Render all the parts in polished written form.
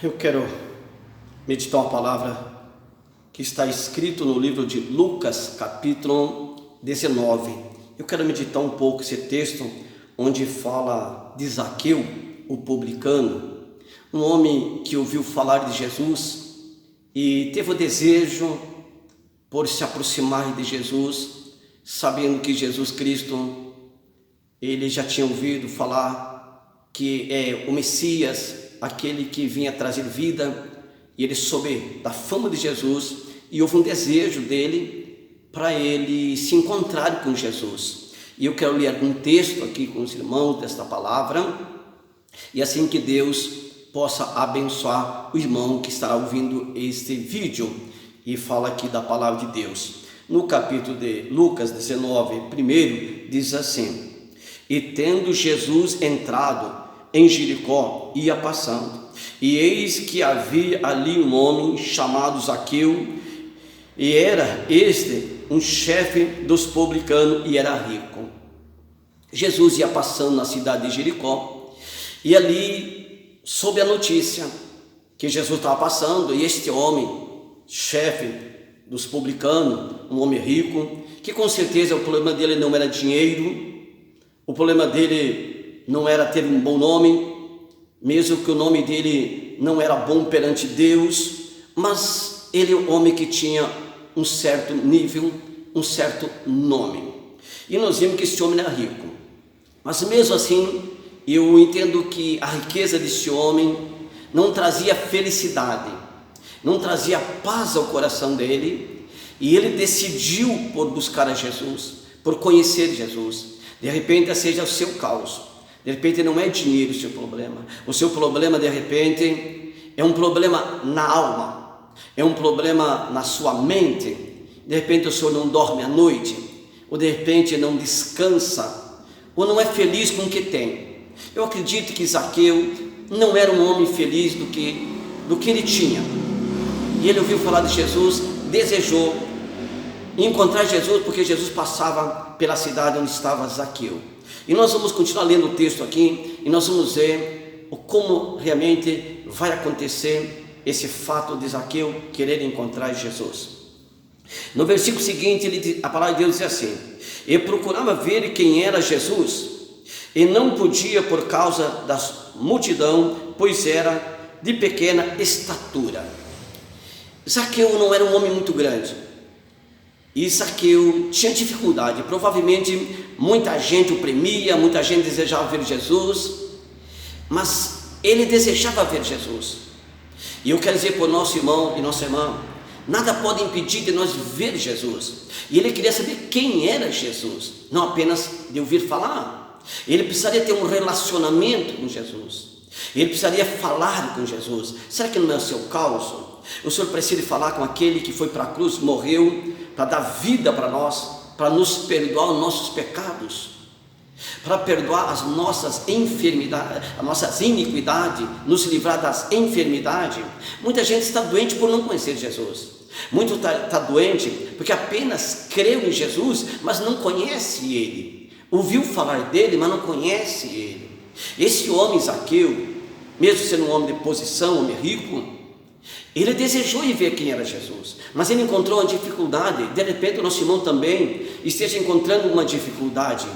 Eu quero meditar uma palavra que está escrito no livro de Lucas, capítulo 19. Eu quero meditar um pouco esse texto onde fala de Zaqueu, o publicano, um homem que ouviu falar de Jesus e teve o desejo por se aproximar de Jesus, sabendo que Jesus Cristo, ele já tinha ouvido falar que é o Messias, aquele que vinha trazer vida, e ele soube da fama de Jesus e houve um desejo dele para ele se encontrar com Jesus. E eu quero ler um texto aqui com os irmãos desta palavra, e assim que Deus possa abençoar o irmão que estará ouvindo este vídeo. E fala aqui da palavra de Deus. No capítulo de Lucas 19, primeiro, diz assim: E tendo Jesus entrado em Jericó, ia passando, e eis que havia ali um homem chamado Zaqueu, e era este um chefe dos publicanos e era rico. Jesus ia passando na cidade de Jericó, e ali soube a notícia que Jesus estava passando, e este homem, chefe dos publicanos, um homem rico, que com certeza o problema dele não era dinheiro, o problema dele não era ter um bom nome, mesmo que o nome dele não era bom perante Deus, mas ele é um homem que tinha um certo nível, um certo nome. E nós vimos que esse homem era rico, mas mesmo assim eu entendo que a riqueza desse homem não trazia felicidade, não trazia paz ao coração dele, e ele decidiu por buscar a Jesus, por conhecer Jesus. De repente seja o seu caos, de repente não é dinheiro o seu problema de repente é um problema na alma, é um problema na sua mente. De repente o senhor não dorme à noite, ou de repente não descansa, ou não é feliz com o que tem. Eu acredito que Zaqueu não era um homem feliz do que ele tinha, e ele ouviu falar de Jesus, desejou encontrar Jesus, porque Jesus passava pela cidade onde estava Zaqueu. E nós vamos continuar lendo o texto aqui, e nós vamos ver como realmente vai acontecer esse fato de Zaqueu querer encontrar Jesus. No versículo seguinte, a palavra de Deus diz assim: E procurava ver quem era Jesus, e não podia por causa da multidão, pois era de pequena estatura. Zaqueu não era um homem muito grande, e Zaqueu tinha dificuldade. Provavelmente muita gente o premia, muita gente desejava ver Jesus, mas ele desejava ver Jesus. E eu quero dizer para o nosso irmão e nossa irmã, nada pode impedir de nós ver Jesus. E ele queria saber quem era Jesus, não apenas de ouvir falar. Ele precisaria ter um relacionamento com Jesus, ele precisaria falar com Jesus. Será que não é o seu caso? O Senhor precisa falar com aquele que foi para a cruz, morreu para dar vida para nós, para nos perdoar os nossos pecados, para perdoar as nossas enfermidades, as nossas iniquidades, nos livrar das enfermidades. Muita gente está doente por não conhecer Jesus. Muito está doente porque apenas creu em Jesus, mas não conhece Ele. Ouviu falar dele, mas não conhece Ele. Esse homem Zaqueu, mesmo sendo um homem de posição, um homem rico, ele desejou ir ver quem era Jesus, mas ele encontrou uma dificuldade. De repente o nosso irmão também esteja encontrando uma dificuldade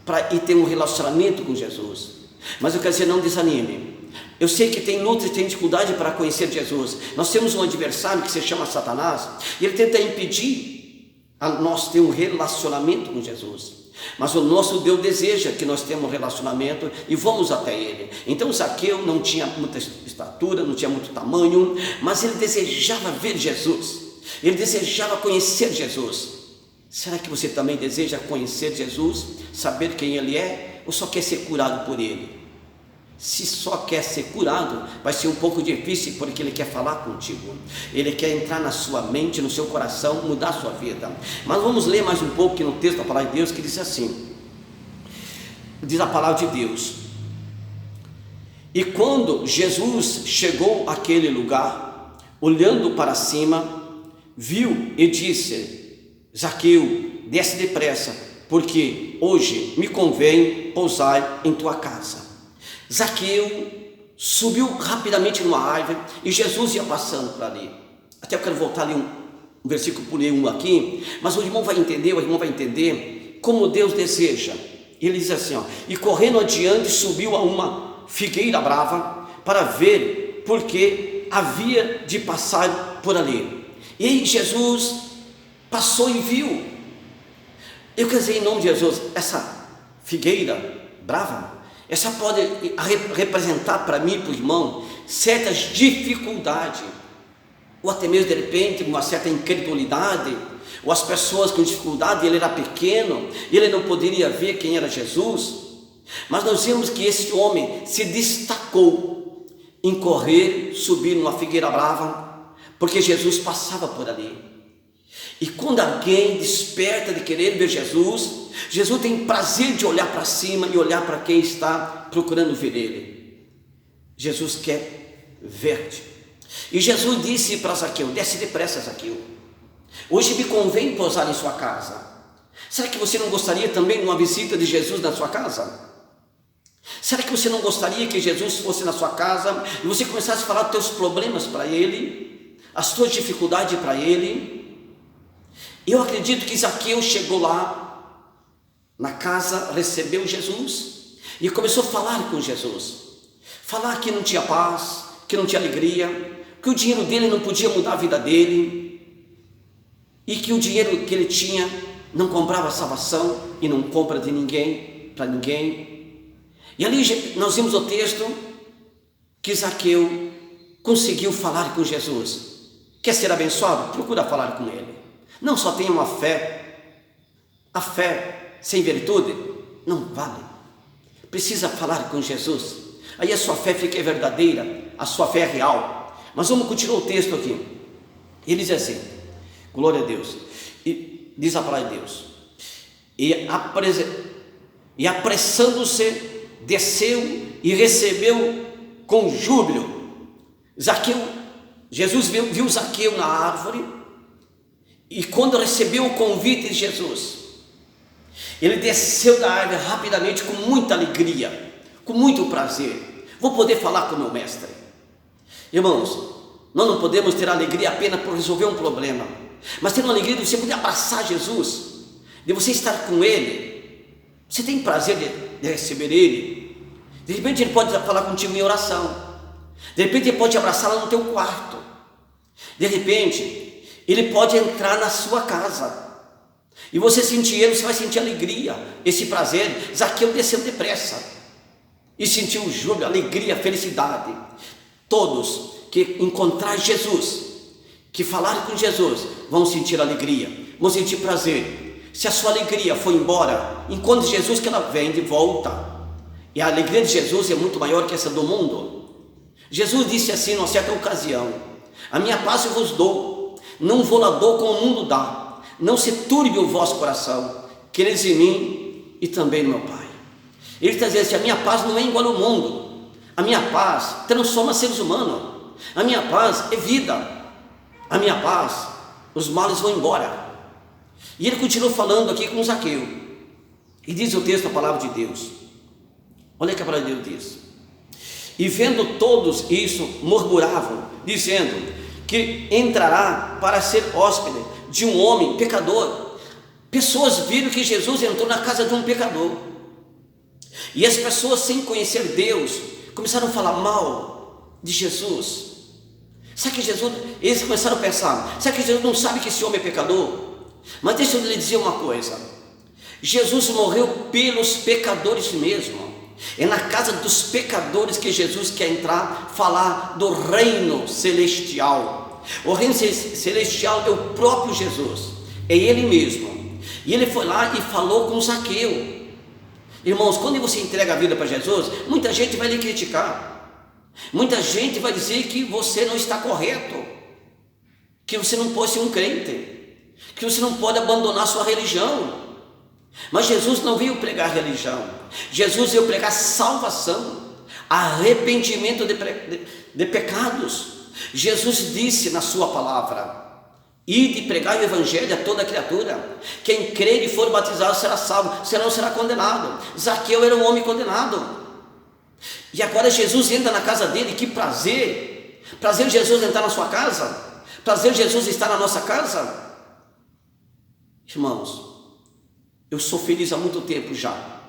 para ir ter um relacionamento com Jesus. Mas eu quero dizer, não desanime. Eu sei que tem lutas e tem dificuldade para conhecer Jesus. Nós temos um adversário que se chama Satanás, e ele tenta impedir a nós ter um relacionamento com Jesus. Mas o nosso Deus deseja que nós tenhamos um relacionamento e vamos até Ele. Então Zaqueu não tinha muita estatura, não tinha muito tamanho, mas ele desejava ver Jesus, ele desejava conhecer Jesus. Será que você também deseja conhecer Jesus, saber quem Ele é, ou só quer ser curado por Ele? Se só quer ser curado, vai ser um pouco difícil, porque Ele quer falar contigo, Ele quer entrar na sua mente, no seu coração, mudar a sua vida. Mas vamos ler mais um pouco aqui no texto da palavra de Deus, que diz assim, diz a palavra de Deus: E quando Jesus chegou àquele lugar, olhando para cima, viu e disse: Zaqueu, desce depressa, porque hoje me convém pousar em tua casa. Zaqueu subiu rapidamente numa árvore e Jesus ia passando por ali. Até eu quero voltar ali um versículo, pulei um aqui, mas o irmão vai entender como Deus deseja. Ele diz assim, ó, e correndo adiante subiu a uma figueira brava para ver, porque havia de passar por ali. E Jesus passou e viu. Eu quero dizer, em nome de Jesus, essa figueira brava, essa pode representar para mim, para o irmão, certas dificuldades, ou até mesmo de repente uma certa incredulidade, ou as pessoas com dificuldade. Ele era pequeno, ele não poderia ver quem era Jesus, mas nós vimos que esse homem se destacou em correr, subir numa figueira brava, porque Jesus passava por ali. E quando alguém desperta de querer ver Jesus, Jesus tem prazer de olhar para cima e olhar para quem está procurando ver ele. Jesus quer ver-te. E Jesus disse para Zaqueu, desce depressa, Zaqueu, hoje me convém pousar em sua casa. Será que você não gostaria também de uma visita de Jesus na sua casa? Será que você não gostaria que Jesus fosse na sua casa e você começasse a falar dos teus problemas para ele, as tuas dificuldades para ele? Eu acredito que Zaqueu chegou lá na casa, recebeu Jesus e começou a falar com Jesus, falar que não tinha paz, que não tinha alegria, que o dinheiro dele não podia mudar a vida dele, e que o dinheiro que ele tinha não comprava salvação e não compra de ninguém, para ninguém. E ali nós vimos o texto que Zaqueu conseguiu falar com Jesus. Quer ser abençoado? Procura falar com ele. Não só tenha uma fé, a fé sem virtude não vale. Precisa falar com Jesus, aí a sua fé fica verdadeira, a sua fé é real. Mas vamos continuar o texto aqui. Ele diz assim, glória a Deus, e diz a palavra de Deus, e apressando-se, desceu e recebeu com júbilo. Jesus viu Zaqueu na árvore, e quando recebeu o convite de Jesus, ele desceu da árvore rapidamente, com muita alegria, com muito prazer. Vou poder falar com o meu mestre. Irmãos, nós não podemos ter alegria apenas por resolver um problema, mas ter uma alegria de você poder abraçar Jesus, de você estar com ele. Você tem prazer de receber ele. De repente ele pode falar contigo em oração, de repente ele pode te abraçar lá no teu quarto, de repente ele pode entrar na sua casa e você sentir ele, você vai sentir alegria, esse prazer. Zaqueu desceu depressa e sentiu o júbilo, alegria, felicidade. Todos que encontrar Jesus, que falar com Jesus, vão sentir alegria, vão sentir prazer. Se a sua alegria for embora, encontre Jesus, que ela vem de volta. E a alegria de Jesus é muito maior que essa do mundo. Jesus disse assim numa certa ocasião, a minha paz eu vos dou, não vou lá dou como o mundo dá. Não se turbe o vosso coração, quereis em mim e também no meu Pai. Ele está dizendo assim, a minha paz não é igual ao mundo. A minha paz transforma seres humanos. A minha paz é vida. A minha paz, os males vão embora. E ele continuou falando aqui com Zaqueu. E diz o texto, a palavra de Deus. Olha o que a palavra de Deus diz. E vendo todos isso, murmuravam, dizendo que entrará para ser hóspede de um homem pecador. Pessoas viram que Jesus entrou na casa de um pecador. E as pessoas, sem conhecer Deus, começaram a falar mal de Jesus. Será que Jesus, eles começaram a pensar, será que Jesus não sabe que esse homem é pecador? Mas deixa eu lhe dizer uma coisa, Jesus morreu pelos pecadores mesmo. É na casa dos pecadores que Jesus quer entrar, falar do reino celestial. O reino celestial é o próprio Jesus, é Ele mesmo. E Ele foi lá e falou com Zaqueu. Irmãos, quando você entrega a vida para Jesus, muita gente vai lhe criticar, muita gente vai dizer que você não está correto, que você não pode ser um crente, que você não pode abandonar sua religião. Mas Jesus não veio pregar religião, Jesus veio pregar salvação, arrependimento de pecados. Jesus disse na sua palavra, ide pregar o evangelho a toda criatura, quem crer e for batizado será salvo, senão será condenado. Zaqueu era um homem condenado, E agora Jesus entra na casa dele, que prazer! Prazer Jesus entrar na sua casa, prazer Jesus estar na nossa casa. Irmãos, eu sou feliz há muito tempo já.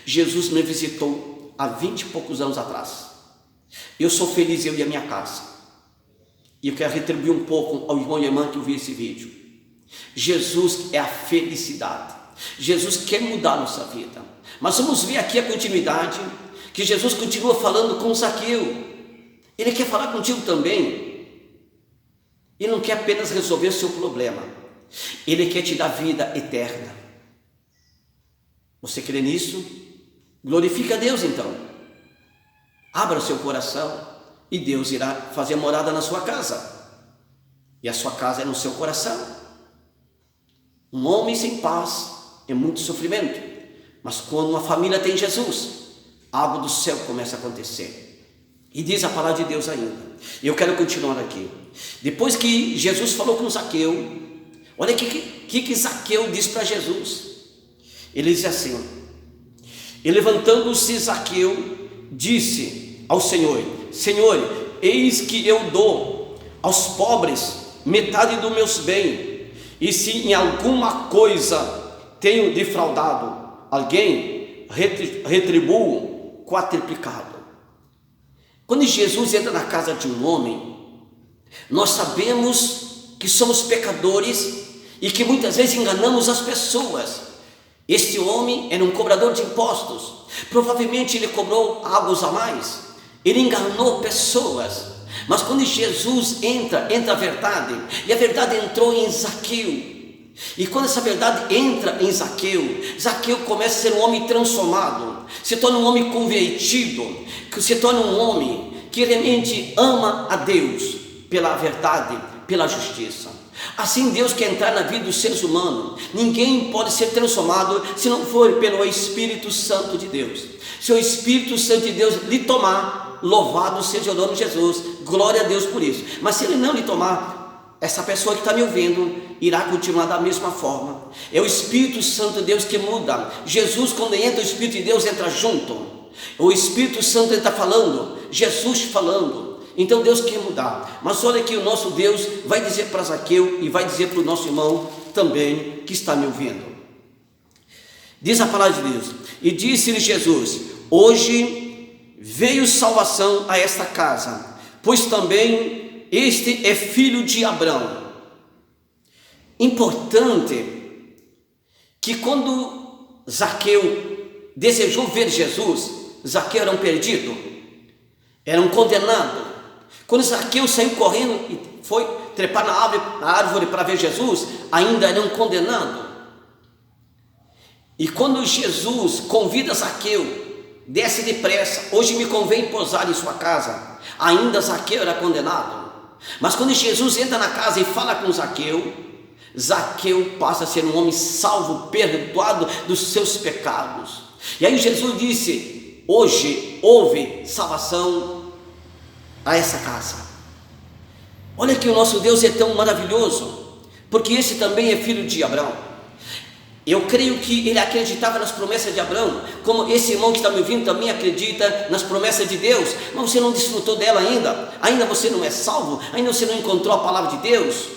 Jesus me visitou há 20 e poucos anos atrás. Eu sou feliz, eu e a minha casa. E eu quero retribuir um pouco ao irmão e à irmã que ouviu esse vídeo. Jesus é a felicidade. Jesus quer mudar a nossa vida. Mas vamos ver aqui a continuidade, que Jesus continua falando com Zaqueu. Ele quer falar contigo também. Ele não quer apenas resolver o seu problema. Ele quer te dar vida eterna. Você crê nisso? Glorifica a Deus então. Abra o seu coração e Deus irá fazer morada na sua casa. E a sua casa é no seu coração. Um homem sem paz é muito sofrimento. Mas quando uma família tem Jesus, algo do céu começa a acontecer. E diz a palavra de Deus ainda. E eu quero continuar aqui. Depois que Jesus falou com Zaqueu, olha o que Zaqueu diz para Jesus. Ele diz assim: e levantando-se Zaqueu, disse ao Senhor: Senhor, eis que eu dou aos pobres metade dos meus bens, e se em alguma coisa tenho defraudado alguém, retribuo quadruplicado. Quando Jesus entra na casa de um homem, nós sabemos que somos pecadores e que muitas vezes enganamos as pessoas. Este homem era um cobrador de impostos. Provavelmente ele cobrou algo a mais. Ele enganou pessoas. Mas quando Jesus entra a verdade. E a verdade entrou em Zaqueu. E quando essa verdade entra em Zaqueu, Zaqueu começa a ser um homem transformado. Se torna um homem convertido. Que se torna um homem que realmente ama a Deus pela verdade, pela justiça. Assim Deus quer entrar na vida dos seres humanos. Ninguém pode ser transformado se não for pelo Espírito Santo de Deus. Se o Espírito Santo de Deus lhe tomar, louvado seja o nome de Jesus, glória a Deus por isso. Mas se ele não lhe tomar, essa pessoa que está me ouvindo irá continuar da mesma forma. É o Espírito Santo de Deus que muda. Jesus, quando entra, o Espírito de Deus entra junto. O Espírito Santo está falando, Jesus falando. Então Deus quer mudar. Mas olha que o nosso Deus vai dizer para Zaqueu e vai dizer para o nosso irmão também que está me ouvindo. Diz a palavra de Deus: e disse-lhe Jesus: hoje veio salvação a esta casa, pois também este é filho de Abraão. Importante que quando Zaqueu desejou ver Jesus, Zaqueu era um perdido, era um condenado. Quando Zaqueu saiu correndo e foi trepar na árvore para ver Jesus, ainda era um condenado. E quando Jesus convida Zaqueu, desce depressa, hoje me convém pousar em sua casa, ainda Zaqueu era condenado. Mas quando Jesus entra na casa e fala com Zaqueu, Zaqueu passa a ser um homem salvo, perdoado dos seus pecados. E aí Jesus disse: hoje houve salvação a essa casa. Olha que o nosso Deus é tão maravilhoso, porque esse também é filho de Abraão. Eu creio que ele acreditava nas promessas de Abraão, como esse irmão que está me ouvindo também acredita nas promessas de Deus. Mas você não desfrutou dela ainda você não é salvo, ainda você não encontrou a palavra de Deus.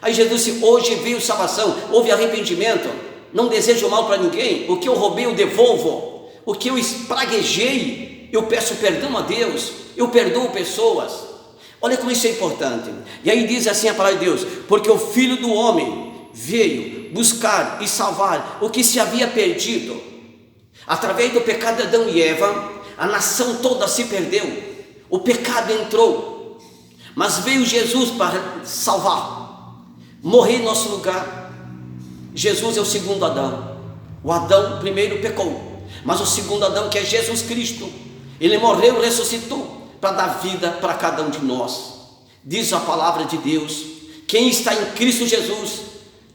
Aí Jesus disse: hoje veio salvação, houve arrependimento, não desejo mal para ninguém, o que eu roubei eu devolvo, o que eu espraguejei eu peço perdão a Deus, eu perdoo pessoas. Olha como isso é importante. E aí diz assim a palavra de Deus: porque o Filho do Homem veio buscar e salvar o que se havia perdido. Através do pecado de Adão e Eva, a nação toda se perdeu, o pecado entrou, mas veio Jesus para salvar, morrer em nosso lugar. Jesus é o segundo Adão. O Adão primeiro pecou, mas o segundo Adão, que é Jesus Cristo, ele morreu e ressuscitou para dar vida para cada um de nós. Diz a palavra de Deus: quem está em Cristo Jesus,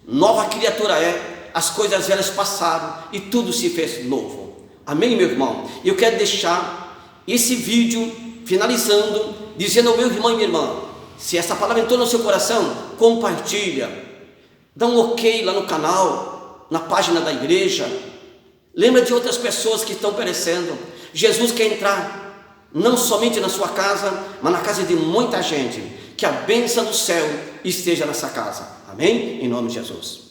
nova criatura é, as coisas velhas passaram e tudo se fez novo. Amém, meu irmão? Eu quero deixar esse vídeo finalizando, dizendo ao meu irmão e minha irmã: se essa palavra entrou no seu coração, compartilha, dá um ok lá no canal, na página da igreja. Lembra de outras pessoas que estão perecendo. Jesus quer entrar não somente na sua casa, mas na casa de muita gente. Que a bênção do céu esteja nessa casa. Amém? Em nome de Jesus.